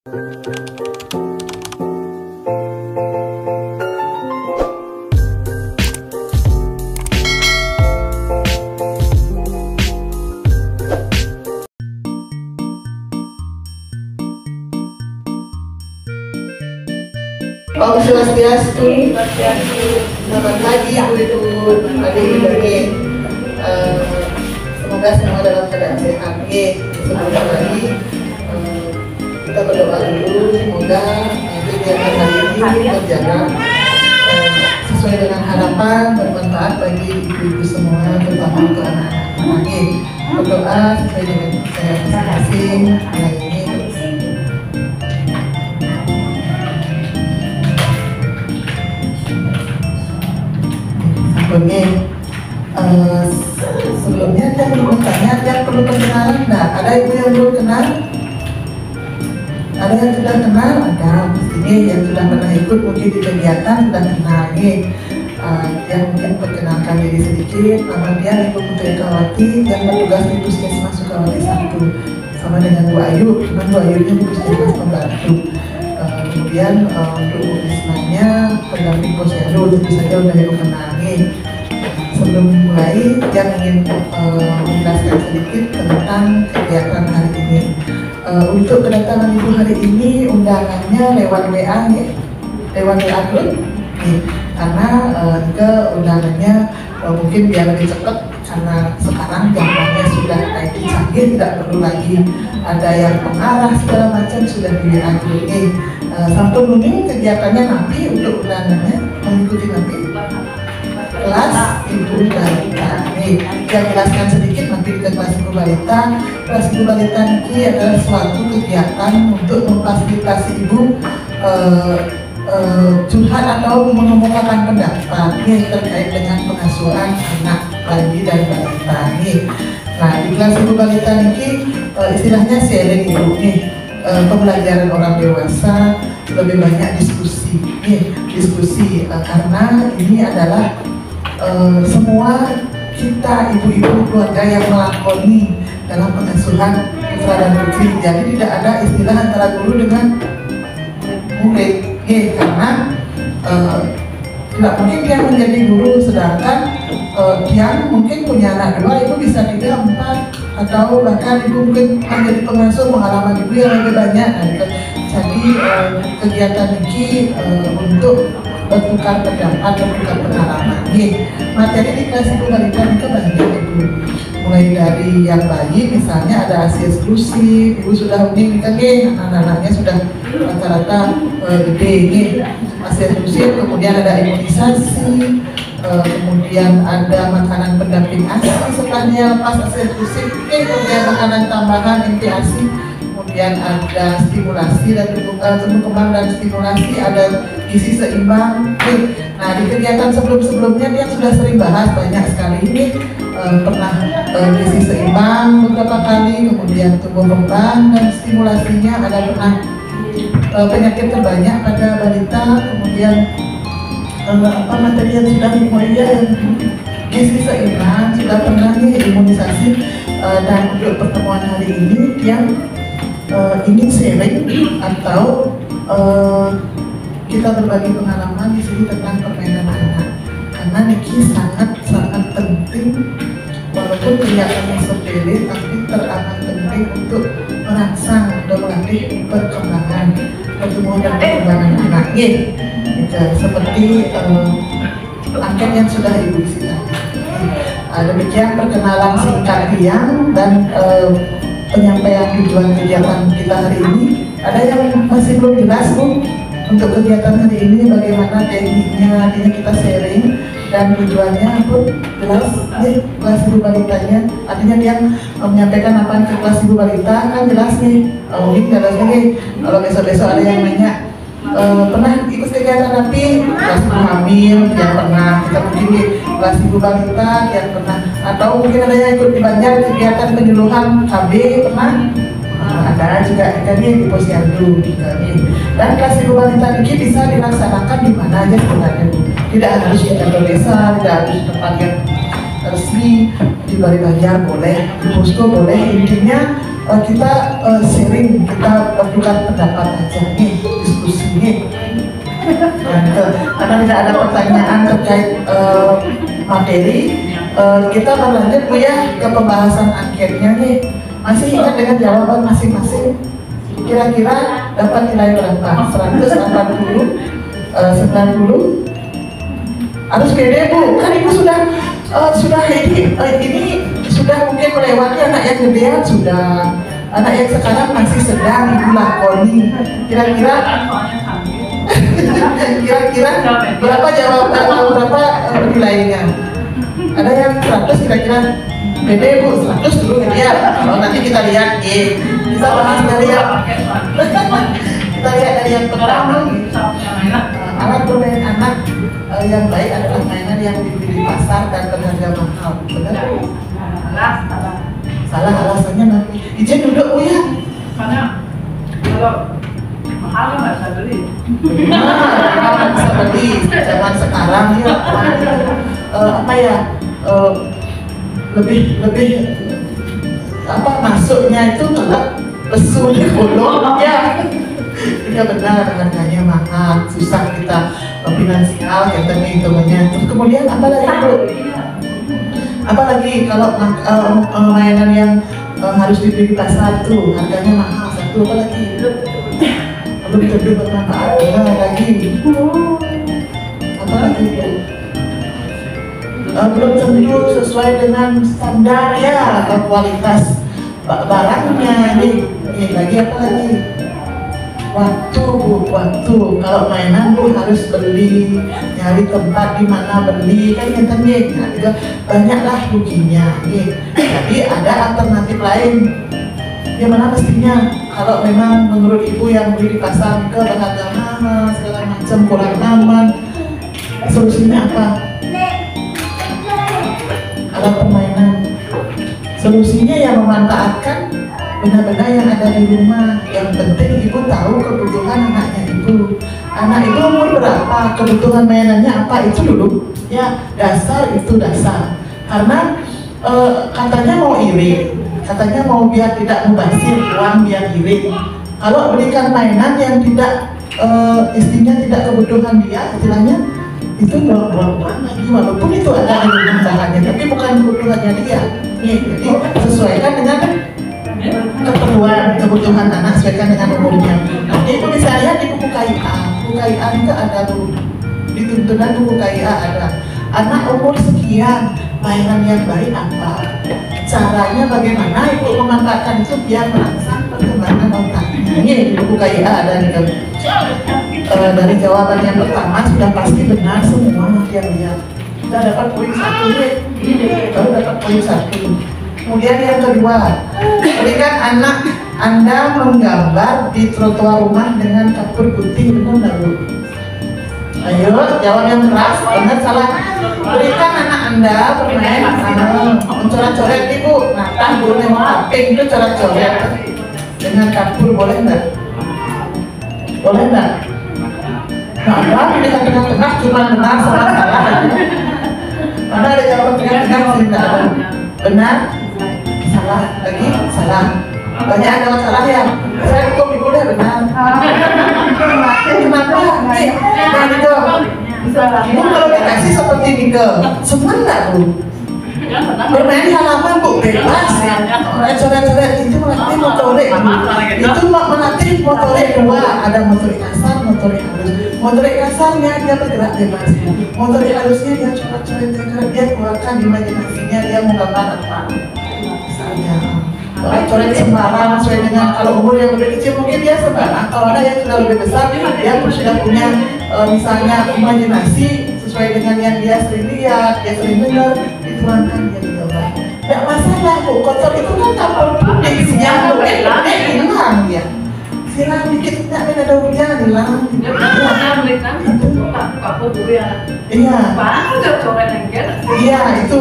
Om Swastiastu. Selamat pagi Ibu-ibu, adik-adik. Semoga semua dalam keadaan sehat. Sebelum lagi kita berdoa dulu, semoga kegiatan hari ini berjalan sesuai dengan harapan, bermanfaat bagi ibu-ibu semua, terutama untuk anak-anak. Berdoa sesuai dengan saya masing-masing hari ini. Sebelumnya dia belum bertanya, dia perlu perkenalan. Nah, ada ibu yang belum kenal? Ada yang sudah kenal? Ada, mestinya yang sudah pernah ikut mungkin di kegiatan sudah kenal. Yang mungkin perkenalkan diri sedikit. Nama dia Ibu Putri Ekawati yang bertugas di Puskesmas Sukawati 1 sama dengan Bu Ayu, cuma Bu Ayunya di Puskesmas Pembantu. Kemudian untuk Rismanya pendamping posyandu, tentu saja udah Ibu kenali. Sebelum mulai, yang ingin menjelaskan sedikit tentang kegiatan hari ini. Untuk kedatangan Ibu hari ini, undangannya lewat WA, lewat WA dulu. Karena undangannya mungkin biar lebih cepat, karena sekarang zamannya sudah IT canggih, tidak perlu lagi ada yang pengarah segala macam, sudah di WA dulu. Sampai ini kegiatannya nanti untuk undangannya mengikuti nanti kelas Ibu Balita. Saya jelaskan sedikit nanti ke kelas Ibu Balita. Kelas Ibu Balita ini adalah suatu kegiatan untuk memfasilitasi Ibu curhat atau mengemukakan pendapat terkait dengan pengasuhan anak bayi dan balita. Nah, di kelas Ibu Balita ini istilahnya sharing Ibu pembelajaran orang dewasa, lebih banyak diskusi. Diskusi karena ini adalah semua kita ibu-ibu keluarga yang melakoni dalam pengasuhan putra dan putri. Jadi tidak ada istilah antara guru dengan murid, karena tidak mungkin dia menjadi guru sedangkan dia mungkin punya anak 2, itu bisa 3, 4, atau bahkan ibu mungkin menjadi pengasuh pengalaman ibu yang lebih banyak. Jadi kegiatan ini untuk bertukar pendapat, bertukar pengalaman. Materi di kelas Ibu Balita itu banyak Ibu. Mulai dari yang bayi, misalnya ada ASI eksklusif, Ibu sudah unik kan, anak-anaknya sudah rata-rata gede. ASI eksklusif, kemudian ada imunisasi, kemudian ada makanan pendamping ASI setelah dia lepas ASI eksklusif, kemudian makanan tambahan MPASI. Kemudian ada stimulasi dan tumbuh kembang dan stimulasi, ada gizi seimbang. Nah, di kegiatan sebelumnya dia sudah sering bahas banyak sekali ini, pernah gizi seimbang beberapa kali, kemudian tumbuh kembang dan stimulasinya ada pernah penyakit terbanyak pada balita, kemudian materi yang sudah yang gizi seimbang sudah pernah imunisasi. Dan untuk pertemuan hari ini yang ingin sharing atau kita berbagi pengalaman di sini tentang permainan anak, karena Niki sangat penting, walaupun kelihatannya sepele tapi teramat penting untuk merangsang dan melatih perkembangan pertumbuhan dan perkembangan anak. Seperti angket yang sudah Ibu isi tadi. Demikian perkenalan singkat Tiang dan penyampaian tujuan kegiatan kita hari ini. Ada yang masih belum jelas Bu untuk kegiatan hari ini, bagaimana tekniknya? Artinya kita sharing dan tujuannya Bu jelas kelas Ibu Balitanya. Artinya dia menyampaikan apa ke kelas Ibu Balita kan jelas mungkin jelasnya kalau besok-besok ada yang nanya pernah ikut kegiatan tapi kelas Ibu hamil yang pernah, kita mungkin di kelas Ibu Balita yang pernah, atau mungkin ada yang ikut di Banjar kegiatan penyuluhan KB pernah, ada juga kami di posyandu dan kelas Ibu Balita ini bisa dilaksanakan di mana aja sebenarnya Bu. Tidak harus di kantor desa, tidak harus di tempat yang resmi, di Bali Banjar boleh, di posko boleh. Intinya kita sharing, kita bertukar pendapat aja nih, diskusi nih. Karena tidak ada pertanyaan terkait materi, kita berlanjut Bu ya ke pembahasan angketnya nih. Masih ingat dengan jawaban masing-masing? Kira-kira dapat nilai berapa? 180, 90? Harus pede Bu, kan Ibu sudah ini sudah mungkin melewati anak yang gedean sudah, anak yang sekarang masih sedang Ibu lakoni. Kira-kira berapa jawaban, berapa nilainya? Ada yang 100 kira-kira pede Bu, 100 dulu ya. Kalau nanti kita lihat kita bahas dari yang kita lihat dari yang pertama. Alat bermain anak yang baik adalah mainan yang dibeli di pasar dan berharga mahal. Benar? Salah alasannya nanti. Izin duduk Bu ya. Karena kalau mahal nggak bisa beli. Nah, bisa beli zaman sekarang ya. Apa ya? Lebih apa masuknya itu telak lesu di kolong ya. Tidak benar, harganya mahal, susah kita finansial, kita hitungannya. Terus kemudian apa lagi Bu? Apa lagi kalau mainan yang harus dibeli di pasar tuh harganya mahal, satu apa lagi? Belum tentu bermanfaat, lagi. Apa lagi Bu? Belum tentu sesuai dengan standar ya kualitas barangnya nih lagi apa lagi? Waktu Bu, waktu kalau mainan Bu harus beli, nyari tempat di mana beli kan kita nih, nah, banyaklah ruginya nih. Jadi ada alternatif lain. Gimana mestinya kalau memang menurut Ibu yang beli di pasar ke berharga mahal segala macam kurang aman, solusinya apa? Alat permainan. Solusinya yang memanfaatkan benda-benda yang ada di rumah. Yang penting Ibu tahu kebutuhan anaknya Ibu. Anak Ibu umur berapa, kebutuhan mainannya apa, itu dulu ya, dasar itu dasar. Karena katanya mau irit, katanya mau biar tidak mubazir uang, biar irit. Kalau belikan mainan yang tidak istrinya tidak kebutuhan dia, istilahnya itu buang-buang uang lagi, walaupun itu ada di rumah bahannya, tapi bukan kebutuhannya dia. Jadi sesuaikan dengan kebutuhan anak, sesuaikan dengan umurnya. Nanti Ibu bisa lihat di buku KIA. Buku KIA itu ada di tuntunan buku KIA ada anak umur sekian, mainan yang baik apa, caranya bagaimana Ibu memanfaatkan itu biar merangsang perkembangan otaknya. Ini di buku KIA ada nih kan. Dari jawaban yang pertama sudah pasti benar semua yang lihat. Kita dapat poin 1 nih, baru dapat poin 1. Kemudian yang kedua, berikan anak Anda menggambar di trotoar rumah dengan kapur putih, benar nggak Bu? Ayo jawab yang keras, benar salah. Berikan anak Anda bermain mencoret-coret Ibu. Nah, Bu memang pink itu coret-coret dengan kapur, boleh nggak? Boleh nggak? Nah, apa pilihan tengah-tengah cuma benar sama salah aja. Mana ada jawaban tengah-tengah sih nggak ada. Benar? Salah lagi salah, banyak ada salah ya. Saya hukum Ibu deh benar. Kenapa? Nah gitu. Ibu kalau dikasih seperti nikel, senang nggak Bu? Bermain di halaman Bu, bebas ya. Coret-coret itu melatih motorik. Itu melatih motorik dua, ada motorik kasar, motorik halus. Motorik kasarnya dia bergerak bebas. Motorik halusnya dia coret-coret, dia keluarkan imajinasinya, dia mau gambar apa. Misalnya coret sembarang sesuai dengan, kalau umur yang lebih kecil mungkin dia sembarang, kalau ada yang sudah lebih besar dia sudah punya misalnya imajinasi sesuai dengan yang dia sering lihat, dia sering dengar, dituangkan dia di gambar. Tidak masalah Bu, kotor itu kan kapur putih, isinya hilang dia. Hilang dikit, tidak ada daunnya, hilang. Iya. Iya, itu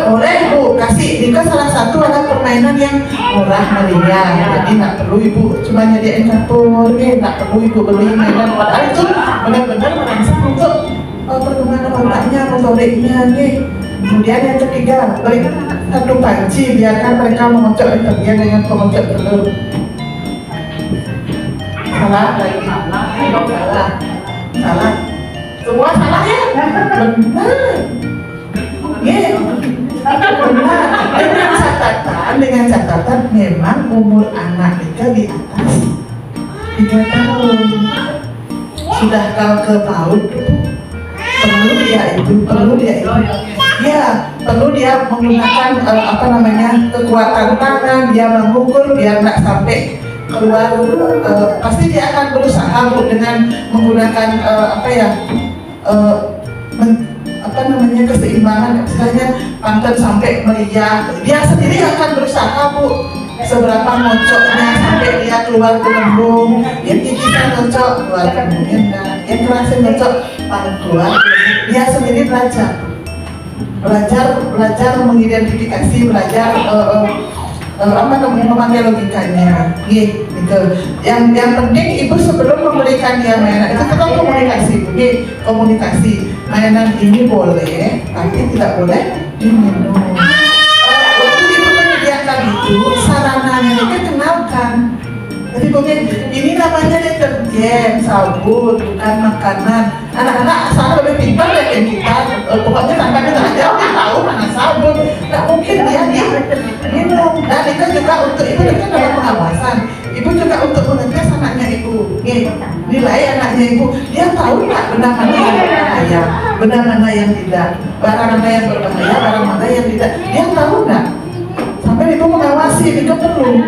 boleh Bu, kasih. Itu salah satu ada permainan yang murah meriah. Jadi nggak perlu Ibu cuma nyediain kapur, nggak perlu Ibu beli mainan. Padahal itu benar-benar merangsang untuk perkembangan otaknya, motoriknya nih. Kemudian yang ketiga, satu panci, biarkan mereka mengocok deterjen dengan pengocok telur. Salah lagi. Salah. Semua salah ya? Benar. Iya. Benar. Dengan catatan memang umur anak itu di atas 3 tahun. Sudah kalau ke PAUD perlu dia itu ya perlu dia menggunakan kekuatan tangan, dia mengukur biar nggak sampai keluar. Pasti dia akan berusaha dengan menggunakan keseimbangan, misalnya pantat sampai meriah, dia sendiri akan berusaha Bu, seberapa ngocoknya sampai dia keluar ke lembung, yang titisnya ngocok keluar ke lembung, yang kerasnya ngocok keluar. Dia sendiri belajar mengidentifikasi, belajar memakai logikanya, gitu. Yang penting ibu sebelum memberikan dia mainan itu tetap komunikasi. Mainan ini boleh, tapi tidak boleh diminum. Waktu ibu menyediakan itu, sarananya itu kenalkan. Jadi mungkin ini namanya deterjen, sabun, bukan makanan. Anak-anak asal lebih pintar dari kita. Pokoknya sampai kita aja dia tahu mana sabun. Nggak mungkin dia minum. Dan itu juga untuk ibu itu dalam pengawasan. Ibu juga untuk mengetes anaknya ibu. Nilai anaknya ibu. Dia tahu nggak benda mana yang berbahaya, benda mana yang tidak, barang mana yang berbahaya, barang mana yang tidak. Dia tahu nggak? Sampai ibu mengawasi, itu perlu.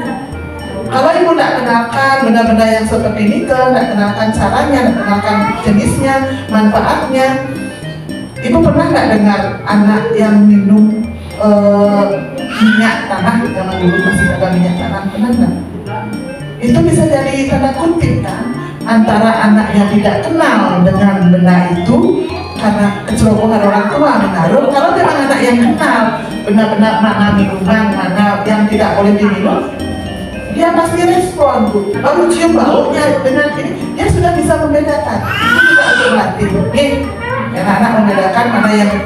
Kalau ibu tidak kenalkan benda-benda yang seperti nikel, tidak kenalkan caranya, tidak kenalkan jenisnya, manfaatnya. Ibu pernah nggak dengar anak yang minum minyak tanah? Zaman dulu masih ada minyak tanah, pernah nggak? Itu bisa jadi tanda kutip kan, antara anak yang tidak kenal dengan benda itu karena kecerobohan orang tua menaruh. Kalau memang anak yang kenal benda-benda mana minuman, mana yang tidak boleh diminum, dia pasti respon Bu. Baru cium baunya dengan ini, dia sudah bisa membedakan. Itu juga untuk melatih. Anak-anak membedakan mana yang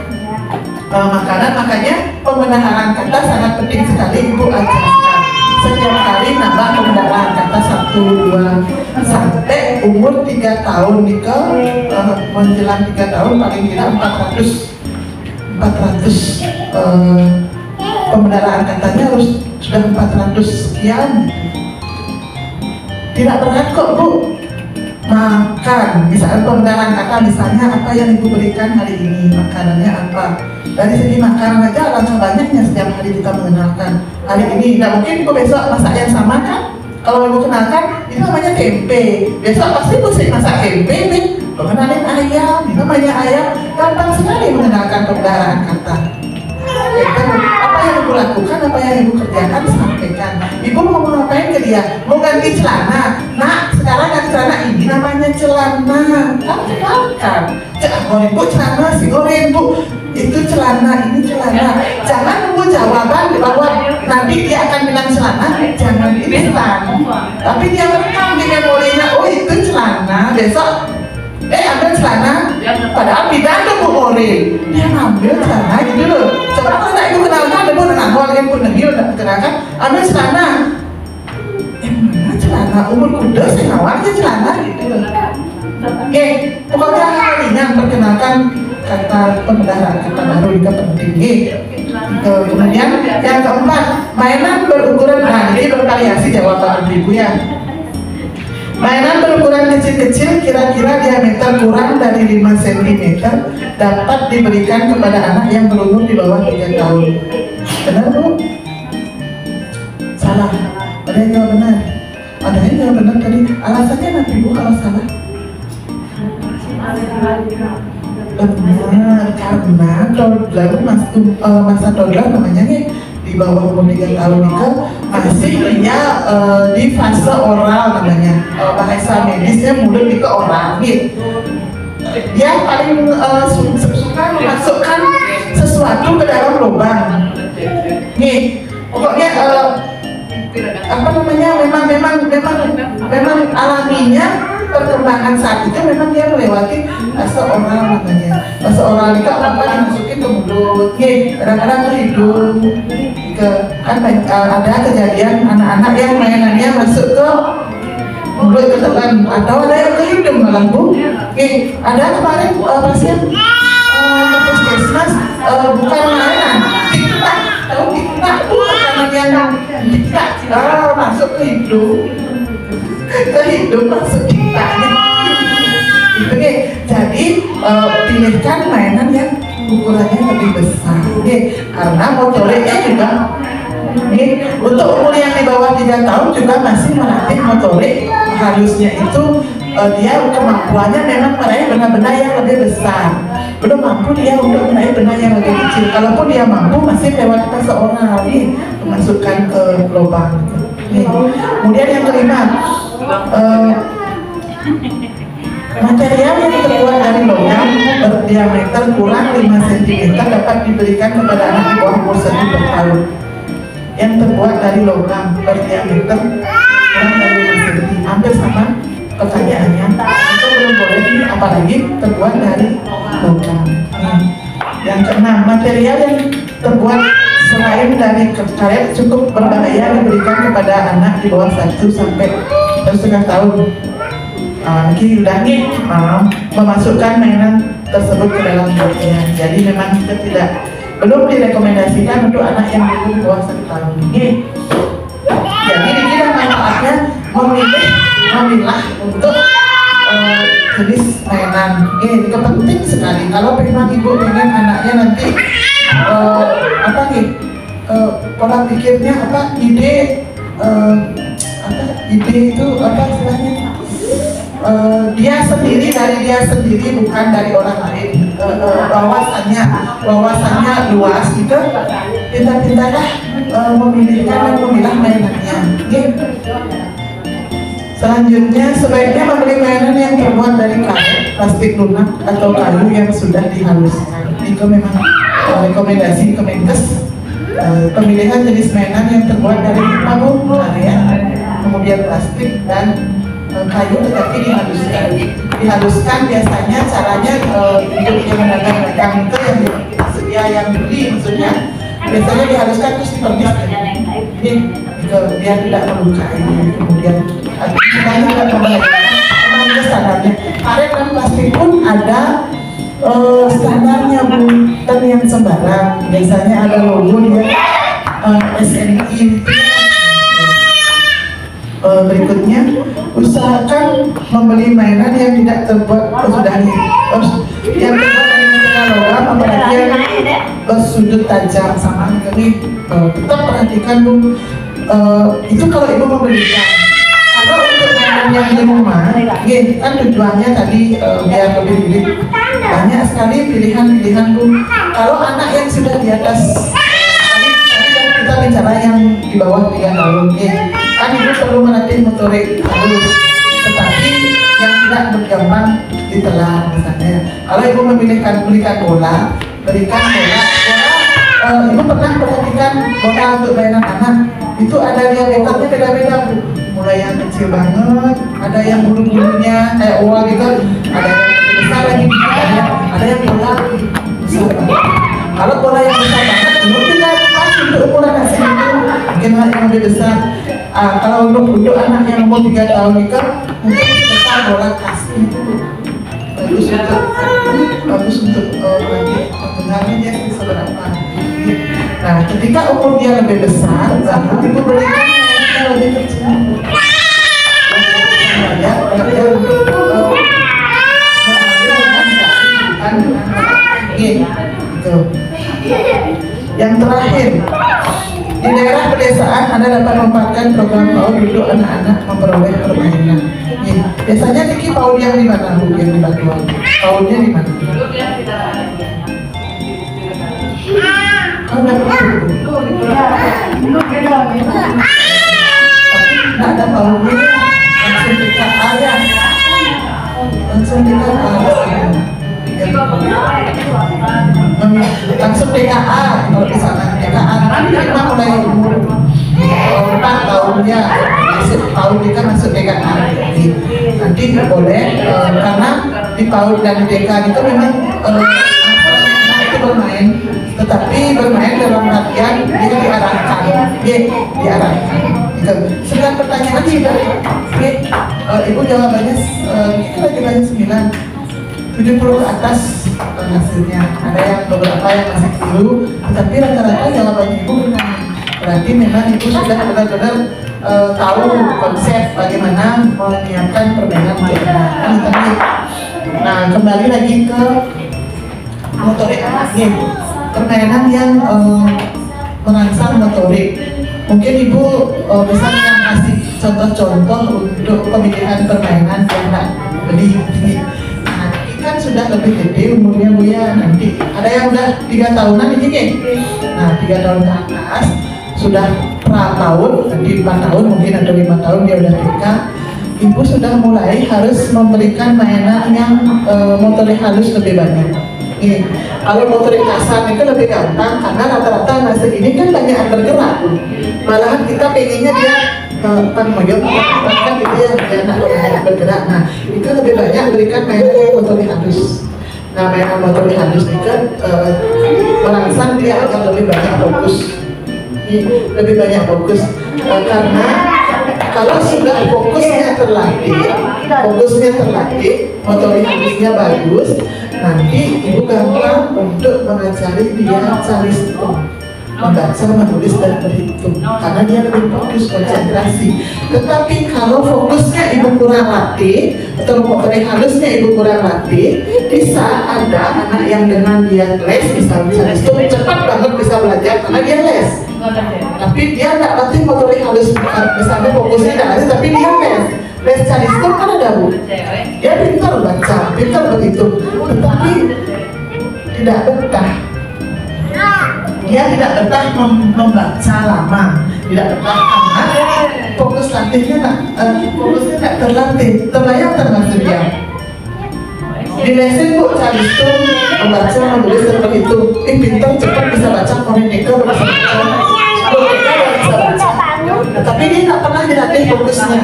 makanan. Makanya pembenaran kata sangat penting sekali Ibu ajarkan. Setiap hari nambah pembenaran kata 1, 2 sampai umur 3 tahun menjelang 3 tahun paling tidak 400 pembenaran katanya harus sudah 400 sekian. Tidak berat kok Bu. Makan, misalnya pembenaran kata, misalnya apa yang ibu berikan hari ini, makanannya apa. Dari segi makanan aja alangkah banyaknya setiap hari kita mengenalkan. Hari ini, nggak mungkin ibu besok masak yang sama kan? Kalau ibu kenalkan, itu namanya tempe. Besok pasti ibu sering masak tempe nih. Kenalin ayam, ini namanya ayam. Gampang sekali mengenalkan pembenaran kata. Apa yang ibu lakukan, apa yang ibu kerjakan, sampaikan. Ibu mau ngapain ke dia? Mau ganti celana? Nak, sekarang ganti celana ini namanya celana. Kan kenalkan. Goreng Bu celana, si goreng Bu. Itu celana, ini celana. Jangan nunggu jawaban di bawah. Nanti dia akan bilang celana, jangan ini celana. Tapi dia merekam di memorinya, oh itu celana. Besok ambil celana, padahal tidak Bu goreng. Dia ngambil celana gitu loh. Coba kalau tak ibu kenalkan, ibu dengan goreng pun negil tak kenalkan, ambil celana. Mana celana? Umur kuda saya ngawalnya celana gitu loh. Pokoknya hal ringan perkenalkan kata pembenaran kata baru juga penting. Kemudian yang keempat, mainan berukuran, nah ini bervariasi jawaban ibu ya. Mainan berukuran kecil-kecil kira-kira diameter kurang dari 5 cm dapat diberikan kepada anak yang berumur di bawah 3 tahun. Benar Bu? Salah. Ada yang jawab benar? Ada yang jawab benar tadi. Alasannya nanti Bu kalau salah? Benar, karena toddler masa toddler namanya nih di bawah umur 3 tahun itu masih dia di fase oral namanya, bahasa medisnya mulut ke oral gitu. Dia paling suka memasukkan sesuatu ke dalam lubang. Nih, pokoknya memang alaminya perkembangan saat itu memang dia melewati fase oral namanya. Fase oral itu apa dimasukin ke mulut. mulut, kadang-kadang ke hidung, ada kejadian anak-anak yang mainannya masuk ke mulut ke telan, atau ada yang ke hidung malah Bu. Ada kemarin pasien ke puskesmas, bukan mainan, tiktak, tahu tiktak tuh makanan yang tiktak, masuk ke hidung masuk tiktaknya. Jadi pilihkan mainan yang ukurannya lebih besar, karena motoriknya juga. Untuk umur yang di bawah 3 tahun juga masih melatih motorik halusnya itu, dia kemampuannya memang meraih benda-benda yang lebih besar. Belum mampu dia untuk meraih benda yang lebih kecil. Kalaupun dia mampu, masih lewat seorang memasukkan ke lubang. Kemudian yang kelima, material yang terbuat dari logam berdiameter kurang 5 cm dapat diberikan kepada anak di bawah umur 1 tahun. Yang terbuat dari logam berdiameter kurang dari 5 cm, hampir sama pertanyaannya. Itu belum boleh ini, apalagi terbuat dari logam. Yang keenam, material yang terbuat selain dari karet cukup berbahaya diberikan kepada anak di bawah 1 sampai 1,5 tahun. Ulangi memasukkan mainan tersebut ke dalam mulutnya. Jadi memang kita belum direkomendasikan untuk anak yang di bawah 1 tahun. Jadi kita manfaatnya memilah untuk jenis mainan. Itu penting sekali. Kalau memang ibu pengen anaknya nanti pola pikirnya ide itu istilahnya, dia sendiri dari dia sendiri, bukan dari orang lain. Wawasannya luas gitu. Pintar-pintarlah memilihkan dan memilah mainannya. Selanjutnya, sebaiknya membeli mainan yang terbuat dari karet, plastik lunak atau kayu yang sudah dihaluskan. Itu memang rekomendasi Kemenkes. Pemilihan jenis mainan yang terbuat dari karet, kemudian plastik dan kayu tetapi dihaluskan biasanya caranya untuk yang mendagang itu yang beli maksudnya biasanya dihaluskan terus dipernis biar tidak melukai. Kemudian kita juga membahagiakan standarnya. Karet dan plastik pun ada standarnya, bukan yang sembarang. Biasanya ada logo dia SNI. Berikutnya, usahakan membeli mainan yang tidak terbuat yang terbuat dari material logam, apalagi yang bersudut tajam sama sekali. Tetap perhatikan Bu, itu kalau ibu membelikan. Kalau untuk mainan yang di rumah, kan tujuannya tadi biar lebih irit. Banyak sekali pilihan-pilihan Bu. Kalau anak yang sudah di atas, tadi kita bicara yang di bawah 3 tahun, kan ibu perlu melatih motorik halus, tetapi yang tidak berkembang ditelan misalnya. Kalau ibu belikan bola, ibu pernah perhatikan bola untuk mainan anak itu ada diameternya beda-beda Bu. Mulai yang kecil banget, ada yang bulu-bulunya kayak oval gitu, ada yang lebih besar lagi, ada yang bola besar banget. Kalau bola yang besar banget, mungkin pas untuk ukuran anak itu, mungkin yang lebih besar. Kalau untuk anak yang umur 3 tahun itu, mungkin sebesar bola plastik itu bagus untuk penggunanya dia seberapa. Nah, ketika umur dia lebih besar, baru ibu berikan yang lebih kecil. Yang terakhir, di daerah pedesaan Anda dapat memanfaatkan program PAUD untuk anak-anak memperoleh permainan. Biasanya Niki PAUD yang di mana Bu? Yang di Batuan. PAUD-nya di mana? Nggak ada PAUD-nya, langsung di KA ya. Langsung di KA. Langsung DKA kalau di sana. DKA nanti kita mulai umur 4 tahunnya PAUD kita masuk DKA. Nanti boleh karena di PAUD dan di DKA itu memang itu bermain, tetapi bermain dalam artian dia diarahkan, diarahkan. Gitu. Sembilan pertanyaan sudah, ibu jawabannya lagi banyak 70 ke atas hasilnya. Ada yang beberapa yang masih keliru, tetapi rata-rata jawabannya ibu benar. Berarti memang ibu sudah benar-benar tahu konsep bagaimana menyiapkan permainan tadi. Nah, kembali lagi ke motorik anaknya, permainan yang merangsang motorik. Mungkin ibu bisa kasih contoh-contoh untuk pemilihan permainan yang nak beli. Nah, ini kan sudah lebih gede umurnya Bu ya, nanti ada yang udah 3 tahunan ini kan? Nah, 3 tahun ke atas sudah tahun, nanti 4 tahun mungkin atau 5 tahun dia udah TK. Ibu sudah mulai harus memberikan mainan yang motorik halus lebih banyak. Kalau motorik kasar itu lebih gampang karena rata-rata anak ini kan banyak yang bergerak. Malahan kita pengennya dia kan gitu ya, anak bergerak. Nah, itu lebih banyak berikan mainan yang motorik halus. Nah, mainan motorik halus ini kan merangsang dia akan lebih banyak fokus. Lebih banyak fokus karena kalau sudah fokusnya terlatih, motorik halusnya bagus, nanti ibu gampang untuk mengajari dia cari membaca, menulis dan berhitung karena dia lebih fokus konsentrasi. Tetapi kalau fokusnya ibu kurang latih atau motorik halusnya ibu kurang latih, bisa ada anak yang dengan dia les misalnya cepat banget bisa belajar karena dia les. Tapi dia nggak latih motorik halus, misalnya fokusnya nggak latih, tapi dia les cari stop kan ada Bu. Dia pintar baca, pintar berhitung, tetapi tidak betah. Dia tidak betah membaca lama, tidak betah karena fokus latihnya fokusnya tidak terlatih, terbayang termasuk dia. Di lesin Bu cari stop, membaca, menulis dan berhitung. Pintar cepat bisa baca, komunikasi bisa baca. Nah, tapi dia nggak pernah dilatih fokusnya,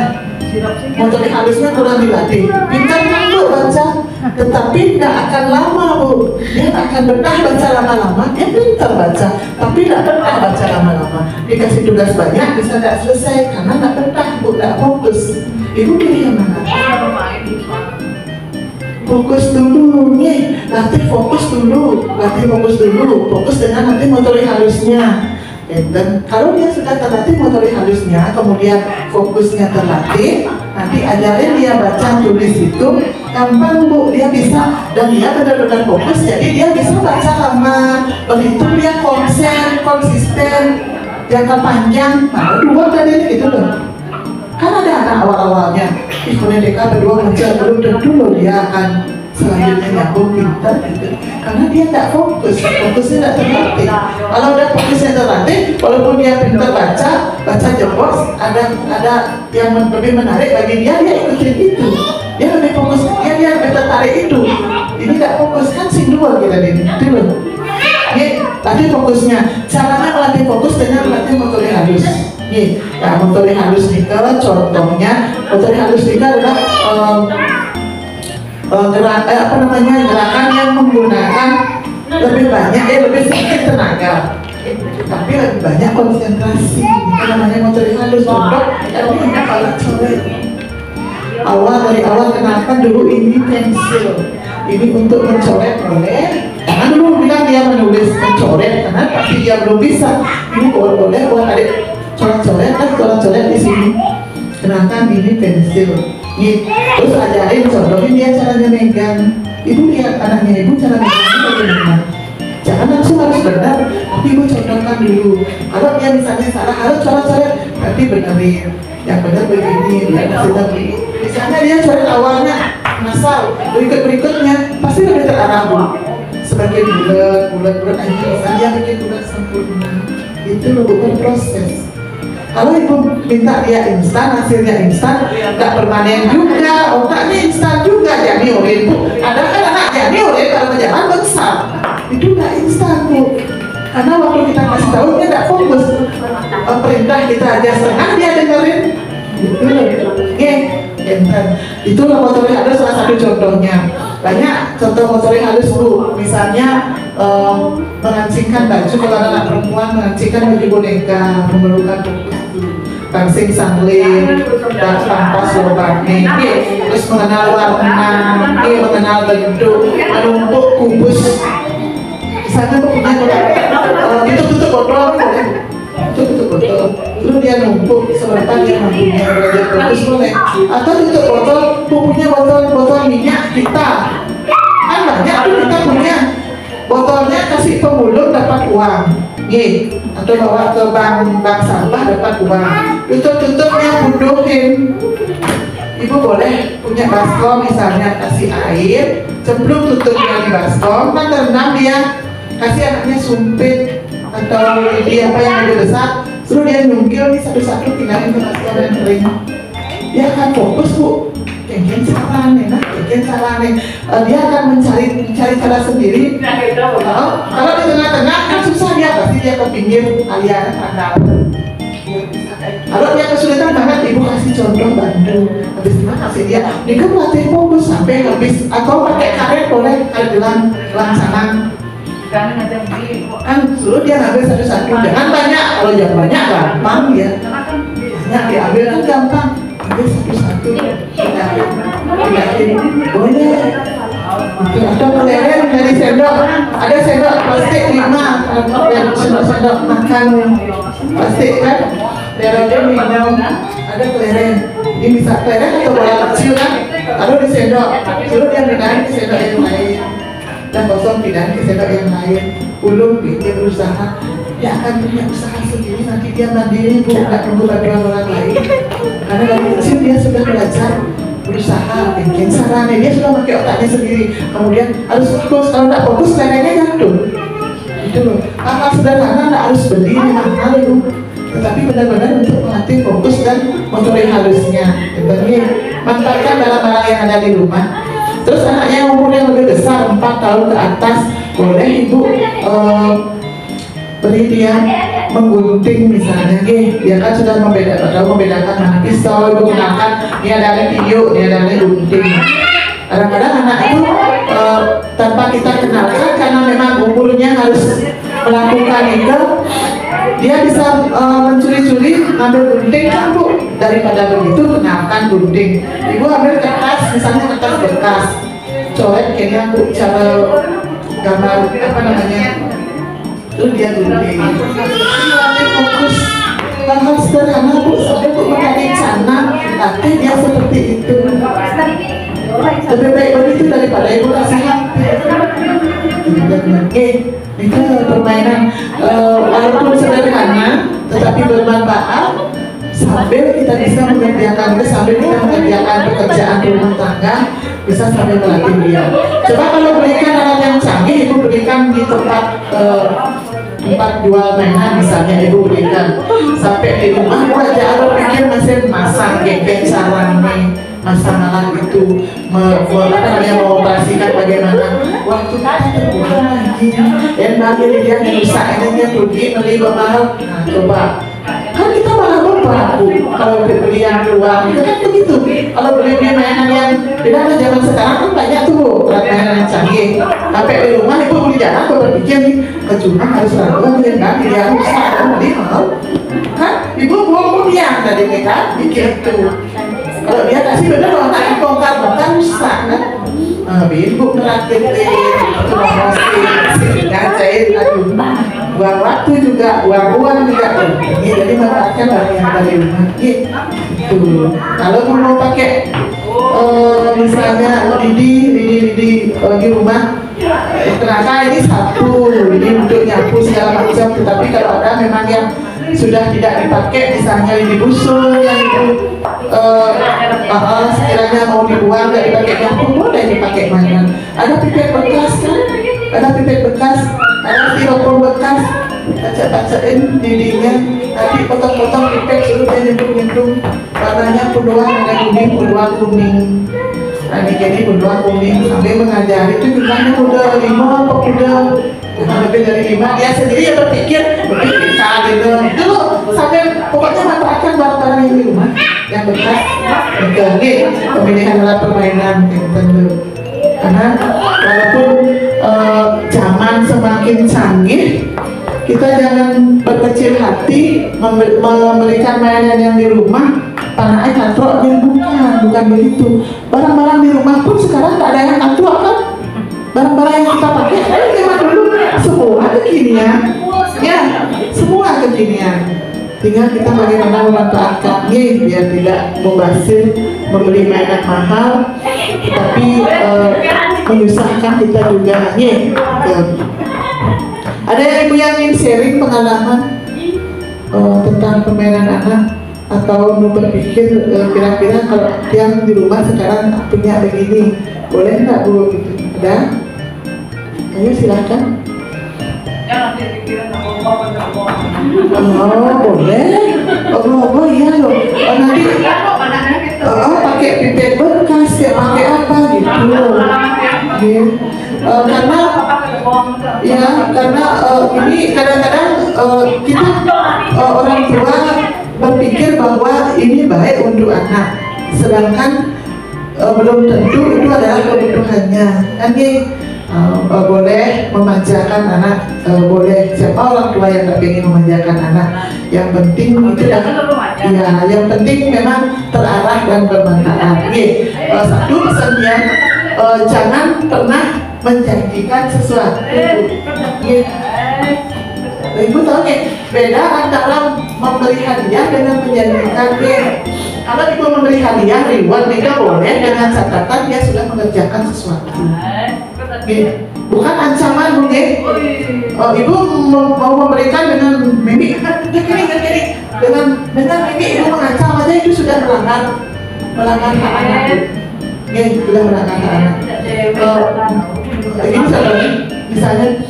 motorik halusnya kurang dilatih. Pintar kan Bu baca, tetapi nggak akan lama Bu. Dia nggak akan betah baca lama-lama. Dia pintar baca, tapi nggak betah baca lama-lama. Dikasih tugas banyak bisa nggak selesai karena nggak betah Bu, nggak fokus. Ibu pilih yang mana? Fokus dulu nih, latih fokus dulu, fokus dengan nanti motorik halusnya. Dan kalau dia sudah terlatih motorik halusnya, kemudian fokusnya terlatih, nanti ajarin dia baca tulis itu gampang Bu, dia bisa dan dia benar-benar fokus, jadi dia bisa baca lama, berhitung dia konsisten, jangka panjang. Nah, 2 tadi gitu loh. Kan ada anak awal-awalnya, DK berdua baca belum tentu loh dia akan selanjutnya nyambung pintar gitu. Karena dia tidak fokusnya tidak terlatih. Kalau udah fokusnya terlatih, walaupun dia pintar baca jeblos, ada yang lebih menarik bagi dia ikutin itu. Dia lebih fokus, dia lebih tertarik itu. Ini tidak fokus kan dua kita ini, dulu. Ini latih fokusnya. Caranya melatih fokus dengan melatih motorik halus. Nah, motorik halus nika contohnya, motorik halus nika adalah gerakan yang menggunakan lebih banyak, lebih sedikit tenaga, tapi lebih banyak konsentrasi. Itu namanya motorik halus. Contoh, ini kepala coret. Dari awal kenapa dulu ini pensil, ini untuk mencoret boleh. Jangan dulu bilang dia menulis mencoret karena pasti dia belum bisa. Ini boleh buat adik coret di sini. Kenapa ini pensil? Terus ajarin, contohin dia caranya megang. Ibu lihat anaknya ibu cara megangnya bagaimana. Jangan langsung harus benar, tapi ibu contohkan dulu. Kalau dia misalnya salah, harus coret-coret, nanti benerin. Yang benar begini, misalnya dia coret awalnya ngasal, berikutnya pasti lebih terarah Bu. Semakin bulat aja, misalnya dia bikin bulat sempurna. Itu loh bukan proses. Kalau ibu minta dia instan, hasilnya instan, nggak permanen juga, otaknya instan juga, jadi urin Bu. Ada kan anak jadi urin kalau berjalan besar, itu nggak instan Bu. Karena waktu kita kasih tahu dia nggak fokus, perintah kita aja setengah dia dengerin, gitu loh. Jadi enten. Itulah motorik halus salah satu contohnya. Banyak contoh motorik halus Bu, misalnya mengancingkan baju, kalau anak perempuan mengancingkan baju boneka, memerlukan pangsing sangling, dan pampas lubangnya, terus mengenal warna, mengenal bentuk, menumpuk kubus. Misalnya punya itu tutup botol, tutup botol, terus dia numpuk sebentar dia mempunyai belajar kubus boleh, atau tutup botol, punya botol minyak kita, kan banyak tuh kita punya. Botolnya kasih pemulung dapat uang, atau bawa ke bank sampah dapat uang. Tutupnya buduhin. Ibu boleh punya baskom misalnya, kasih air, cemplung tutupnya di baskom, kan terendam dia, kasih anaknya sumpit atau lidi apa yang lebih besar, suruh dia nyungkil nih satu-satu pindahin ke baskom yang kering. Dia akan fokus Bu. Kengken salah nih, dia akan mencari cara sendiri. Kalau di tengah-tengah kan susah dia, pasti dia ke pinggir aliran pandang. Kalau dia kesulitan banget, ibu kasih contoh bantu. Habis itu kasih dia, dia melatih fokus sampai habis, atau pakai karet boleh, karet gelang sana. Kan suruh dia ngambil satu-satu, jangan banyak. Kalau jangan banyak gampang ya, banyak diambil kan gampang. Ambil satu-satu, pindahin, boleh. Atau kelereng dari sendok, ada sendok plastik 5, dan sendok makan plastik kan, kelereng minum, ada kelereng. Ini bisa kelereng atau bola kecil kan, taruh di sendok, suruh dia pindahin ke sendok yang lain, dan kosong pindahin ke sendok yang lain. Ulung dia berusaha, dia akan punya usaha sendiri, nanti dia mandiri Bu, nggak tunggu bantuan orang lain. Karena dari kecil dia sudah belajar berusaha, bikin sarana, dia sudah pakai otaknya sendiri. Kemudian harus fokus, kalau nggak fokus kelerengnya jatuh. Itu loh, hal-hal sederhana nggak harus beli mahal itu, tetapi benar-benar untuk melatih fokus dan motorik halusnya. Jadi manfaatkan barang-barang yang ada di rumah. Terus anaknya yang umur yang lebih besar, 4 tahun ke atas, boleh ibu beri dia menggunting misalnya, dia kan sudah membedakan mana pisau, ibu gunakan, dia ada tiup, dia ada gunting. Kadang-kadang anak itu tanpa kita kenalkan, karena memang umurnya harus melakukan itu, dia bisa mencuri-curi ngambil gunting kan Bu. Daripada begitu kenalkan gunting, ibu ambil kertas, misalnya kertas bekas, coret kayaknya Bu, cara gambar apa namanya, terus dia gunting. Fokus hal-hal sederhana Bu, sampai Bu mencari cara tapi dia seperti itu. Lebih baik begitu daripada ibu kasih itu permainan walaupun sederhana tetapi bermanfaat, sambil kita bisa mengerjakan pekerjaan rumah tangga, bisa sambil melatih dia. Coba kalau berikan alat yang canggih, ibu berikan di tempat jual mainan misalnya, ibu berikan sampai di rumah aja, kalau pikir masih masang geng sarang nih, masang alat itu mengoperasikan bagaimana waktu kita terbuang lagi, dan bagi dia yang rusak ini rugi beli mahal. Nah coba, kan kita malah berlaku kalau beli yang luar itu kan begitu. Kalau beli mainan yang tidak ada zaman sekarang kan banyak tuh mainan yang canggih. Sampai di rumah ibu beli jarang, aku berpikir nih cuma harus ragu dengan dia rusak kan beli mahal. Kan ibu buang yang tadi mereka pikir itu. Kalau dia kasih bener loh, tak bongkar rusak kan. Ibu merakit promosi ngacain, aduh, buang waktu juga, buang uang juga. Jadi manfaatkan barang yang ada di rumah. Gitu. Kalau mau pakai misalnya lidi di rumah, ternyata ini sapu, ini untuk nyapu segala macam. Tetapi kalau ada memang yang sudah tidak dipakai, misalnya lidi busuk yang itu sekiranya mau dibuang nggak dipakai nyapu, boleh dipakai mainan. Ada pipet bekas kan, ada styrofoam bekas, baca-bacain dindingnya, nanti potong-potong pipet suruh dia nyemplung-nyemplung, warnanya puluhan, ada kuning. Nah ini jadi puluhan kuning, sambil mengajari itu jumlahnya udah 5 apa udah lebih dari 5, dia sendiri ya berpikir gitu. Dulu sampai pokoknya manfaatkan barang-barang yang di rumah yang bekas. Oke, pemilihan alat permainan yang tentu. Karena walaupun zaman semakin canggih, kita jangan berkecil hati memberikan mainan yang di rumah. Panai katrok yang bukan begitu. Barang-barang di rumah pun sekarang tidak ada yang katrok kan? Barang-barang yang kita pakai memang dulu semua kekinian, ya semua kekinian. Tinggal kita bagaimana memanfaatkannya biar tidak membazir membeli mainan mahal, tapi menyusahkan kita juga. Ada ibu yang ingin sharing pengalaman tentang permainan anak atau mau berpikir kira-kira kalau yang di rumah sekarang punya begini, boleh nggak Bu? Gitu. Ada? Ayo silahkan. Oh boleh. Oh iya loh. Nanti pakai pipet bekas ya, pakai apa gitu. Karena ini kadang-kadang kita orang tua berpikir bahwa ini baik untuk anak, sedangkan belum tentu itu adalah kebutuhannya. Kan boleh memanjakan anak, boleh siapa orang tua yang tak ingin memanjakan anak. Yang penting itu yang penting memang terarah dan bermanfaat. Satu pesannya, jangan pernah menjanjikan sesuatu. Ibu tahu beda antara memberi hadiah dengan menjanjikan. Kalau ibu memberi hadiah reward, mereka boleh dengan catatan dia sudah mengerjakan sesuatu. Bukan ancaman, Bu. Ibu mau memberikan dengan mimik, dengan mimik ibu mengancam aja itu sudah melanggar hak anak. Sudah melanggar hak anak. Ini misalnya,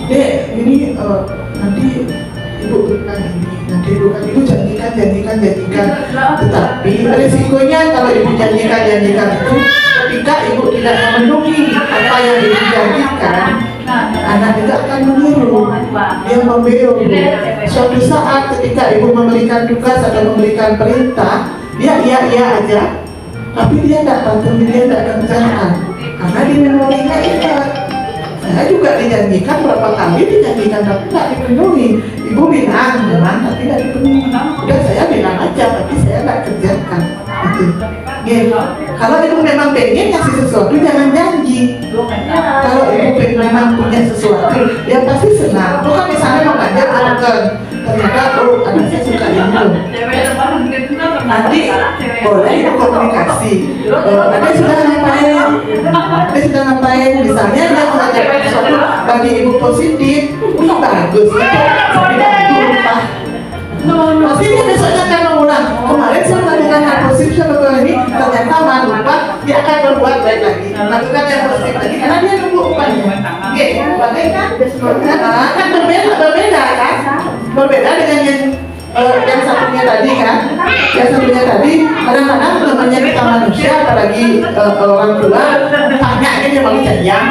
Dek, ini nanti ibu berikan ini, nanti ibu janjikan. Tetapi resikonya kalau ibu janjikan itu, ketika ibu tidak memenuhi apa yang ibu janjikan, anak juga akan meniru, dia membeo. Suatu saat ketika ibu memberikan tugas atau memberikan perintah, dia iya aja, tapi dia tidak patuh, dia tidak kerjakan, karena di memorinya ingat. Saya juga dijanjikan berapa kali dijanjikan tapi tidak dipenuhi. Ibu bilang memang tapi tidak dipenuhi. Udah saya bilang aja tapi saya tidak kerjakan. Gitu. Kalau ibu memang pengen ngasih sesuatu jangan janji. Kalau ibu memang punya sesuatu, ya pasti senang. Bukan misalnya mau ngajak kan, ternyata anak saya suka ini. Nanti boleh ibu komunikasi. Nanti sudah ngapain? Misalnya dia mengajak sesuatu bagi ibu positif, ini bagus. Pasti dia besoknya akan mengulang. Kemarin saya melakukan hal positif seperti ini, ternyata lupa, dia akan berbuat baik lagi. Lakukan yang positif lagi, karena dia nunggu upahnya. Baik kan? Kan berbeda kan? Berbeda dengan yang satunya tadi kan? Yang satunya tadi kadang-kadang namanya kita manusia, apalagi orang tua, tanya dia mau jadian.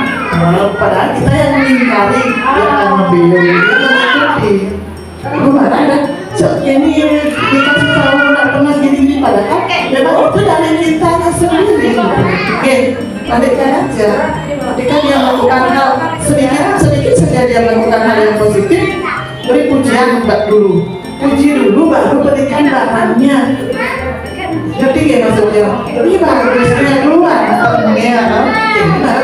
Padahal kita yang mengingkari, yang akan membeli, yang mengikuti. Ibu marah kan? Ini dikasih tahu nggak pernah gini padahal memang itu dari cintanya sendiri. Balikkan aja. Ketika dia melakukan hal sedikit saja dia melakukan hal yang positif, beri pujian dulu. Puji dulu baru berikan barangnya. Ngerti ya maksudnya? Ini bagusnya duluan. Ini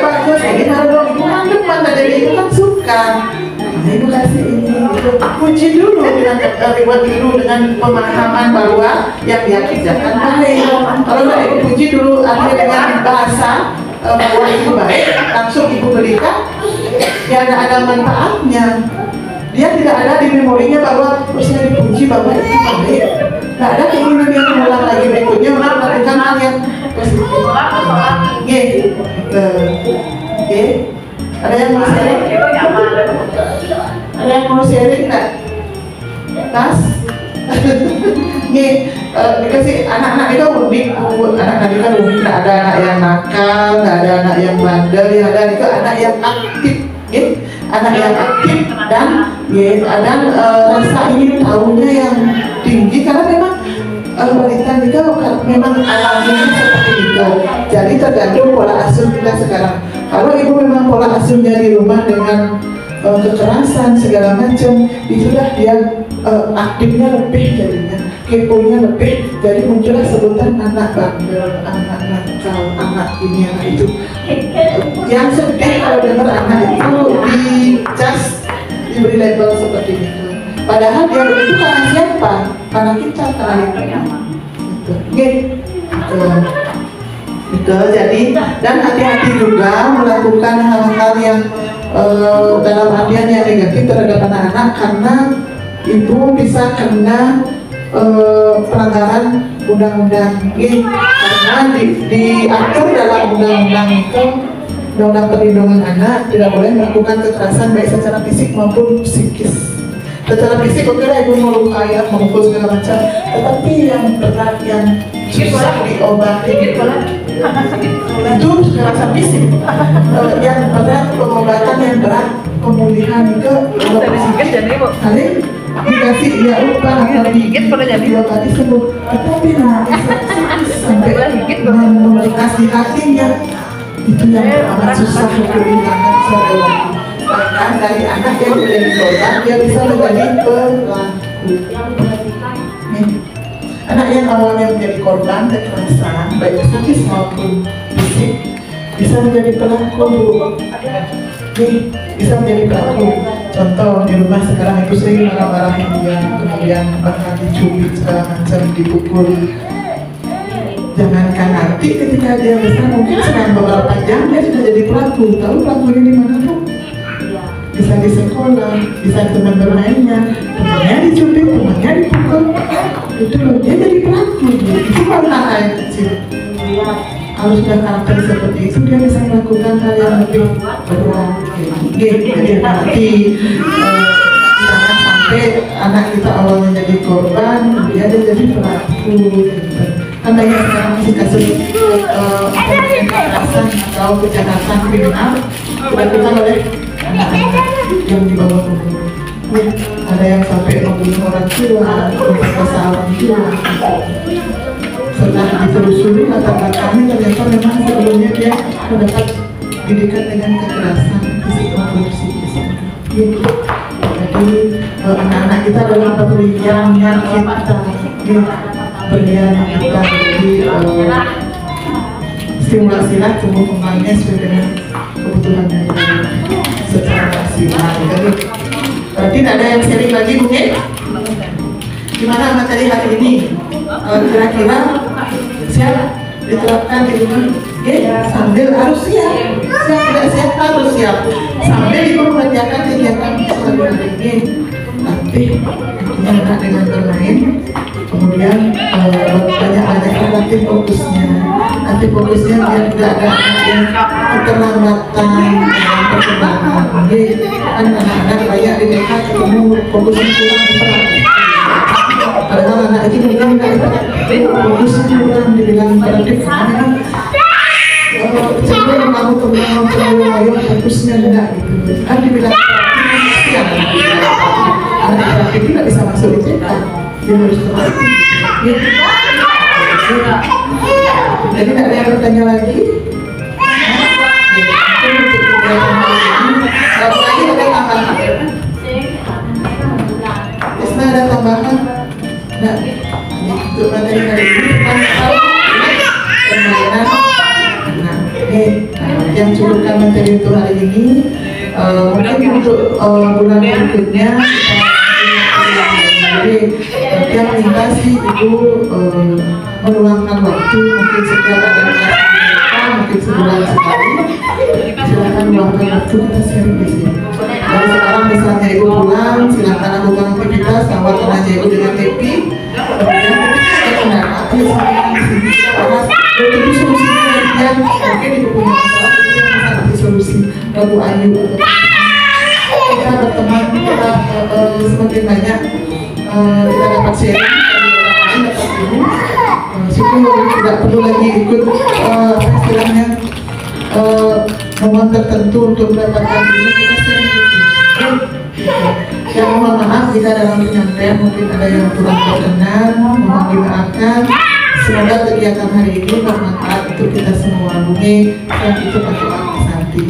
bagus, ini baru bukan depan dari itu kan suka. Ibu kasih ini, puji dulu dengan reward dulu dengan pemahaman bahwa yang dia kerjakan baik. Kalau nggak ibu puji dulu artinya dengan bahasa bahwa itu baik, langsung ibu berikan, ya ada manfaatnya. Dia tidak ada di memorinya bahwa saya dipuji bahwa itu baik. Nggak ada keinginan yang mengulang lagi berikutnya untuk melakukan hal yang positif. Oke. Ada yang mau sharing? Ada yang mau sharing nggak? Tas? Dikasih anak-anak itu unik, anak-anak itu kan unik. Nggak ada anak yang nakal, nggak ada anak yang bandel, yang ada itu anak yang aktif, anak yang aktif dan Ya, kadang rasa ingin tahunya yang tinggi karena memang wanita juga memang alaminya seperti itu. Jadi tergantung pola asuh kita sekarang. Kalau ibu memang pola asuhnya di rumah dengan kekerasan segala macam, itulah dia aktifnya lebih jadinya, keponya lebih, jadi muncullah sebutan anak bandel, anak nakal, anak ini, anak itu. Yang sedih kalau dengar anak itu diberi label seperti itu. Padahal dia begitu karena siapa? Karena kita, karena gitu. Jadi dan hati-hati juga melakukan hal-hal yang dalam artian yang negatif terhadap anak-anak, karena ibu bisa kena pelanggaran undang-undang karena diatur dalam undang-undang itu, undang-undang perlindungan anak tidak boleh melakukan kekerasan baik secara fisik maupun psikis. Secara fisik oke lah ibu melukai, memukul segala macam, tetapi yang berat yang susah diobati itu kekerasan fisik. Yang berat pengobatan, yang berat pemulihan itu kali dikasih ya upah atau 2 kali sembuh, tetapi sampai memiliki hatinya itu yang amat susah kehilangan seorang. Bahkan dari anak yang menjadi korban dia bisa menjadi pelaku. Anak yang awalnya menjadi korban kekerasan baik psikis maupun fisik bisa menjadi pelaku. Bisa menjadi pelaku. Contoh di rumah sekarang ibu sering marah-marahin dia, kemudian bahkan dicubit segala macam, dipukul. Jangankan nanti ketika dia besar, mungkin sekarang beberapa jam dia sudah jadi pelaku. Tahu pelakunya di mana tuh? Bisa di sekolah, bisa teman bermainnya, temannya dicubit, temannya dipukul. Itu loh, dia jadi pelaku. Itu baru anak kecil. Kalau sudah karakter seperti itu, dia bisa melakukan hal yang lebih berat. Jadi nanti jangan sampai anak kita awalnya jadi korban, dia jadi pelaku. Kan banyak sekarang masih kasus kekerasan atau kejahatan kriminal dilakukan oleh anak-anak yang di bawah umur. Ada yang sampai membunuh orang tua, memperkosa orang tua. Setelah ditelusuri latar belakangnya ternyata memang sebelumnya dia mendapat didikan dengan kekerasan fisik maupun psikis. Jadi anak-anak kita adalah pemberian yang kita berian kita jadi stimulasilah tumbuh kembangnya sesuai dengan kebutuhannya secara maksimal. Jadi tidak ada yang sharing lagi mungkin. Gimana materi hari ini? Kira-kira siap diterapkan di rumah? Sambil harus siap. Siap tidak siap harus siap. Sambil ibu mengerjakan kegiatan sehari-hari ini. Nanti anak dengan bermain, kemudian banyak-banyak latih fokusnya. Nanti fokusnya biar tidak ada yang keterlambatan dalam perkembangan. Jadi kan anak-anak banyak di TK ketemu fokusnya kurang diperhatikan. Padahal anak itu mungkin fokusnya kurang dibilang imperatif karena cenderung kamu cenderung fokusnya enggak gitu. Kan dibilang siang. Anak itu tidak bisa masuk di TK. Dia harus terlatih. Jadi tidak ada yang bertanya lagi. Kalau lagi ada tambahan. Isna ada tambahan. Nah, untuk materi hari ini tentang permainan anak. Yang cukupkan materi untuk hari ini. Mungkin untuk bulan berikutnya. Jadi yang minta sih ibu meluangkan waktu, mungkin setiap ada kelas mereka, mungkin sebulan sekali. Silakan luangkan waktu kita sharing di sini. Dari sekarang misalnya ibu pulang, silakan lakukan aktivitas, tawarkan aja ibu dengan TV. Kemudian kita kendaraan sampai di sini kita bahas. Itu solusinya yang mungkin ibu punya masalah, itu yang bisa kasih solusi. Lalu Ayu kita berteman, kita semakin banyak. Kita dapat sharing dari orang lain, dapat ilmu. Syukur tidak perlu lagi ikut istilahnya momen tertentu untuk mendapatkan ilmu, kita sharing di sini. Yang mohon maaf jika dalam penyampaian mungkin ada yang kurang berkenan, mohon dimaafkan. Semoga kegiatan hari ini bermanfaat untuk kita semua. Mungkin yang itu pakai Santi.